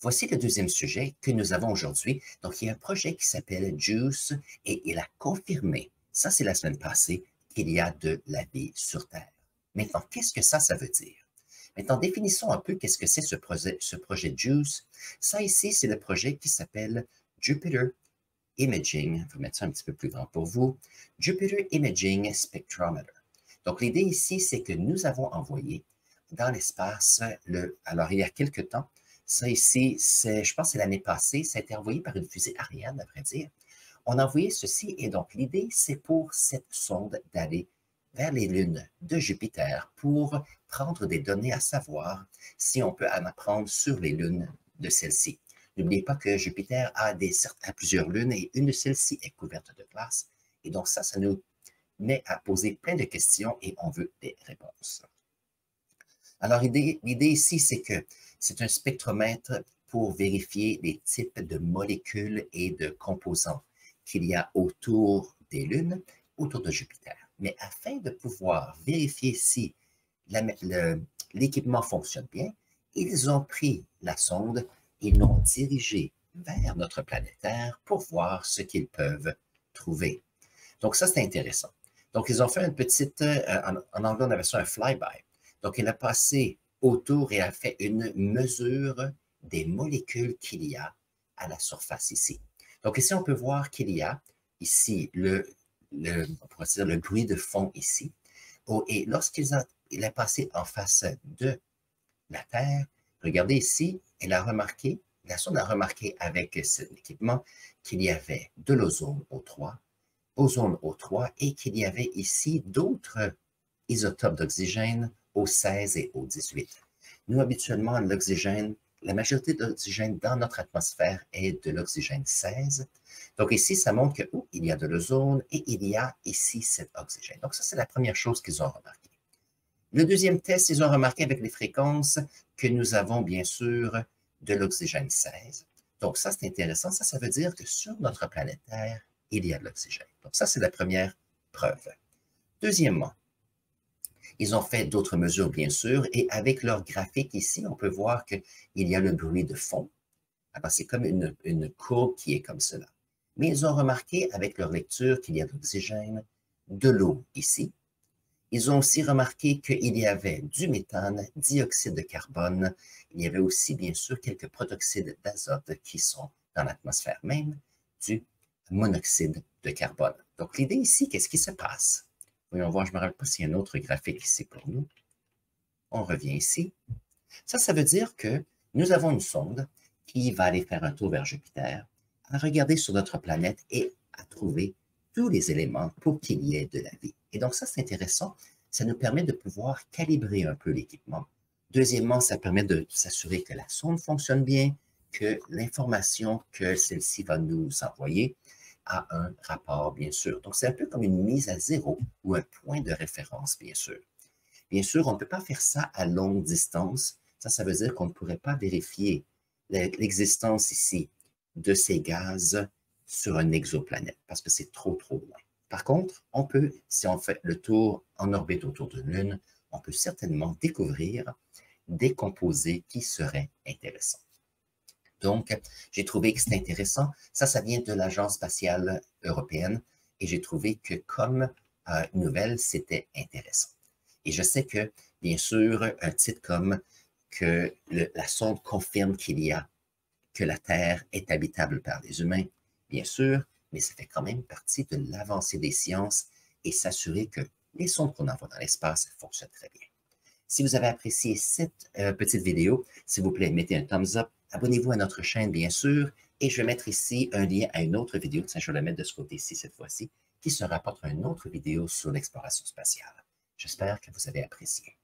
Voici le deuxième sujet que nous avons aujourd'hui. Donc, il y a un projet qui s'appelle JUICE et il a confirmé, ça c'est la semaine passée, qu'il y a de la vie sur Terre. Maintenant, qu'est-ce que ça veut dire? Maintenant, définissons un peu qu'est-ce que c'est ce projet JUICE. Ça ici, c'est le projet qui s'appelle Jupiter Imaging, je vais mettre ça un petit peu plus grand pour vous, Jupiter Imaging Spectrometer. Donc, l'idée ici, c'est que nous avons envoyé dans l'espace, alors il y a quelque temps, ça ici, je pense que c'est l'année passée, ça a été envoyé par une fusée Ariane, à vrai dire. On a envoyé ceci, et donc l'idée, c'est pour cette sonde d'aller vers les lunes de Jupiter pour prendre des données, à savoir si on peut en apprendre sur les lunes de celle-ci. N'oubliez pas que Jupiter a plusieurs lunes et une de celles-ci est couverte de glace. Et donc ça nous met à poser plein de questions et on veut des réponses. Alors l'idée ici, c'est que c'est un spectromètre pour vérifier les types de molécules et de composants qu'il y a autour des lunes, autour de Jupiter. Mais afin de pouvoir vérifier si l'équipement fonctionne bien, ils ont pris la sonde et l'ont dirigée vers notre planète Terre pour voir ce qu'ils peuvent trouver. Donc ça, c'est intéressant. Donc, ils ont fait une petite, en anglais, on appelle ça un flyby. Donc, il a passé autour et a fait une mesure des molécules qu'il y a à la surface ici. Donc, ici, on peut voir qu'il y a ici on pourrait dire le bruit de fond ici. Et lorsqu'il est passé en face de la Terre, regardez ici, la sonde a remarqué avec cet équipement qu'il y avait de l'ozone ozone O3 et qu'il y avait ici d'autres isotopes d'oxygène, O16 et O18. Nous, habituellement, l'oxygène, la majorité de l'oxygène dans notre atmosphère est de l'oxygène 16. Donc ici, ça montre qu'il y a de l'ozone et il y a ici cet oxygène. Donc ça, c'est la première chose qu'ils ont remarqué. Le deuxième test, ils ont remarqué avec les fréquences que nous avons bien sûr de l'oxygène 16. Donc ça, c'est intéressant. Ça veut dire que sur notre planète Terre, il y a de l'oxygène. Donc ça, c'est la première preuve. Deuxièmement, ils ont fait d'autres mesures, bien sûr, et avec leur graphique ici, on peut voir qu'il y a le bruit de fond. Alors, c'est comme une courbe qui est comme cela. Mais ils ont remarqué avec leur lecture qu'il y a de l'oxygène, de l'eau ici. Ils ont aussi remarqué qu'il y avait du méthane, dioxyde de carbone. Il y avait aussi, bien sûr, quelques protoxydes d'azote qui sont dans l'atmosphère même, du monoxyde de carbone. Donc, l'idée ici, qu'est-ce qui se passe? Voyons voir, je ne me rappelle pas s'il y a un autre graphique ici pour nous. On revient ici. Ça veut dire que nous avons une sonde qui va aller faire un tour vers Jupiter, à regarder sur notre planète et à trouver tous les éléments pour qu'il y ait de la vie. Et donc ça, c'est intéressant. Ça nous permet de pouvoir calibrer un peu l'équipement. Deuxièmement, ça permet de s'assurer que la sonde fonctionne bien, que l'information que celle-ci va nous envoyer a un rapport, bien sûr. Donc, c'est un peu comme une mise à zéro ou un point de référence, bien sûr. Bien sûr, on ne peut pas faire ça à longue distance. Ça veut dire qu'on ne pourrait pas vérifier l'existence ici de ces gaz sur une exoplanète parce que c'est trop loin. Par contre, on peut, si on fait le tour en orbite autour de la Lune, on peut certainement découvrir des composés qui seraient intéressants. Donc, j'ai trouvé que c'était intéressant. Ça vient de l'Agence spatiale européenne et j'ai trouvé que comme nouvelle, c'était intéressant. Et je sais que, bien sûr, un titre comme que la sonde confirme que la Terre est habitable par les humains, bien sûr, mais ça fait quand même partie de l'avancée des sciences et s'assurer que les sondes qu'on envoie dans l'espace fonctionnent très bien. Si vous avez apprécié cette petite vidéo, s'il vous plaît, mettez un thumbs up, abonnez-vous à notre chaîne, bien sûr, et je vais mettre ici un lien à une autre vidéo, tiens, je vais la mettre de ce côté-ci cette fois-ci, qui se rapporte à une autre vidéo sur l'exploration spatiale. J'espère que vous avez apprécié.